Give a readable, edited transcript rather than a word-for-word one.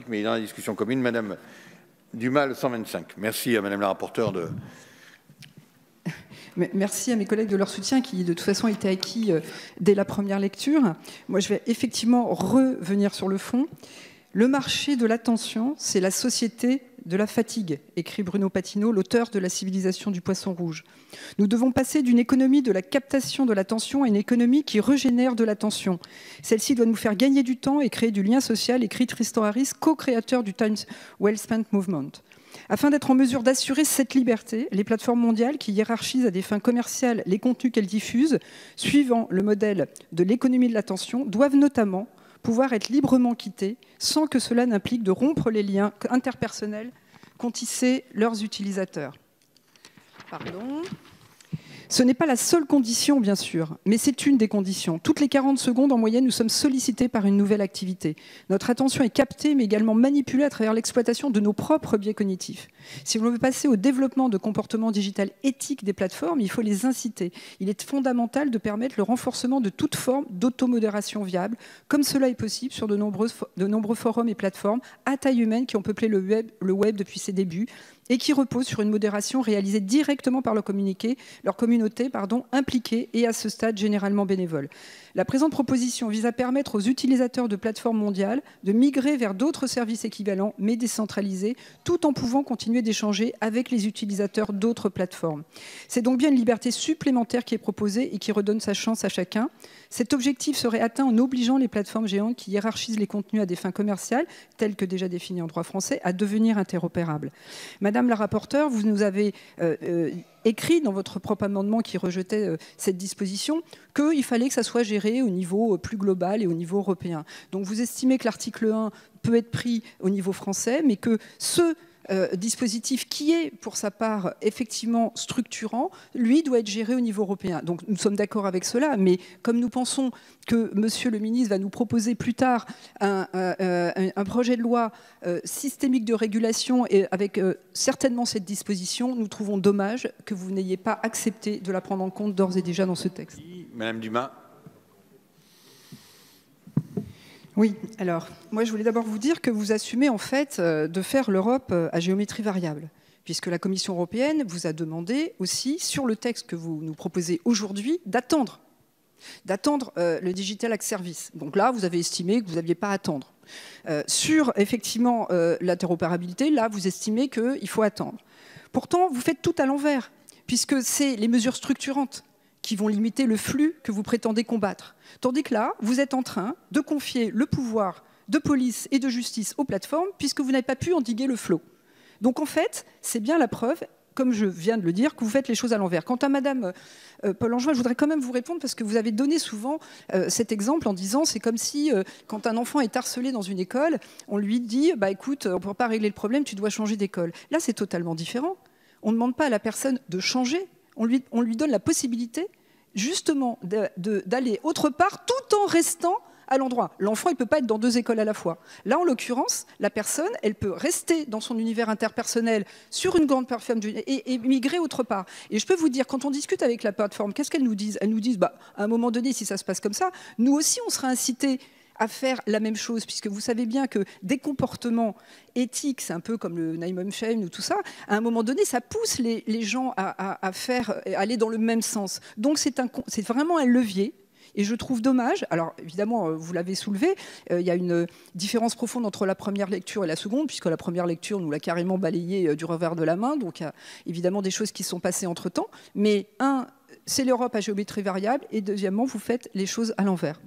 Mais dans la discussion commune, Madame Dumas, le 125. Merci à Madame la rapporteure de... Merci à mes collègues de leur soutien qui, de toute façon, était acquis dès la première lecture. Moi, je vais effectivement revenir sur le fond. Le marché de l'attention, c'est la société de la fatigue, écrit Bruno Patino, l'auteur de La civilisation du poisson rouge. Nous devons passer d'une économie de la captation de l'attention à une économie qui régénère de l'attention. Celle-ci doit nous faire gagner du temps et créer du lien social, écrit Tristan Harris, co-créateur du Time Well Spent Movement. Afin d'être en mesure d'assurer cette liberté, les plateformes mondiales qui hiérarchisent à des fins commerciales les contenus qu'elles diffusent, suivant le modèle de l'économie de l'attention, doivent notamment pouvoir être librement quittées sans que cela n'implique de rompre les liens interpersonnels qu'ont tissés leurs utilisateurs. Pardon. Ce n'est pas la seule condition, bien sûr, mais c'est une des conditions. Toutes les 40 secondes, en moyenne, nous sommes sollicités par une nouvelle activité. Notre attention est captée, mais également manipulée à travers l'exploitation de nos propres biais cognitifs. Si l'on veut passer au développement de comportements digital éthiques des plateformes, il faut les inciter. Il est fondamental de permettre le renforcement de toute forme d'automodération viable, comme cela est possible sur de nombreux forums et plateformes à taille humaine qui ont peuplé le web depuis ses débuts, et qui repose sur une modération réalisée directement par leur communauté impliquée et à ce stade généralement bénévole. La présente proposition vise à permettre aux utilisateurs de plateformes mondiales de migrer vers d'autres services équivalents mais décentralisés, tout en pouvant continuer d'échanger avec les utilisateurs d'autres plateformes. C'est donc bien une liberté supplémentaire qui est proposée et qui redonne sa chance à chacun. Cet objectif serait atteint en obligeant les plateformes géantes qui hiérarchisent les contenus à des fins commerciales, telles que déjà définies en droit français, à devenir interopérables. Madame la rapporteure, vous nous avez écrit dans votre propre amendement qui rejetait cette disposition qu'il fallait que ça soit géré au niveau plus global et au niveau européen. Donc vous estimez que l'article 1 peut être pris au niveau français, mais que ce dispositif qui est, pour sa part, effectivement structurant, lui, doit être géré au niveau européen. Donc nous sommes d'accord avec cela, mais comme nous pensons que Monsieur le ministre va nous proposer plus tard un projet de loi systémique de régulation et avec certainement cette disposition, nous trouvons dommage que vous n'ayez pas accepté de la prendre en compte d'ores et déjà dans ce texte. Madame Dumas. Oui, alors, moi je voulais d'abord vous dire que vous assumez en fait de faire l'Europe à géométrie variable, puisque la Commission européenne vous a demandé aussi, sur le texte que vous nous proposez aujourd'hui, d'attendre le Digital Act Service. Donc là, vous avez estimé que vous n'aviez pas à attendre. Sur, effectivement, l'interopérabilité, là, vous estimez qu'il faut attendre. Pourtant, vous faites tout à l'envers, puisque c'est les mesures structurantes qui vont limiter le flux que vous prétendez combattre. Tandis que là, vous êtes en train de confier le pouvoir de police et de justice aux plateformes puisque vous n'avez pas pu endiguer le flot. Donc en fait, c'est bien la preuve, comme je viens de le dire, que vous faites les choses à l'envers. Quant à Madame Paul Langevin, je voudrais quand même vous répondre parce que vous avez donné souvent cet exemple en disant c'est comme si quand un enfant est harcelé dans une école, on lui dit bah, écoute, on ne peut pas régler le problème, tu dois changer d'école. Là, c'est totalement différent. On ne demande pas à la personne de changer, on lui donne la possibilité justement d'aller autre part tout en restant à l'endroit. L'enfant, il ne peut pas être dans deux écoles à la fois. Là, en l'occurrence, la personne, elle peut rester dans son univers interpersonnel sur une grande plateforme et migrer autre part. Et je peux vous dire, quand on discute avec la plateforme, qu'est-ce qu'elles nous disent? Elles nous disent, bah, à un moment donné, si ça se passe comme ça, nous aussi, on sera incités à faire la même chose, puisque vous savez bien que des comportements éthiques, c'est un peu comme le name and shame ou tout ça, à un moment donné, ça pousse les gens à aller dans le même sens. Donc c'est vraiment un levier. Et je trouve dommage, alors évidemment, vous l'avez soulevé, il y a une différence profonde entre la première lecture et la seconde, puisque la première lecture nous l'a carrément balayé du revers de la main, donc il y a évidemment des choses qui sont passées entre-temps. Mais un, c'est l'Europe à géométrie variable, et deuxièmement, vous faites les choses à l'envers.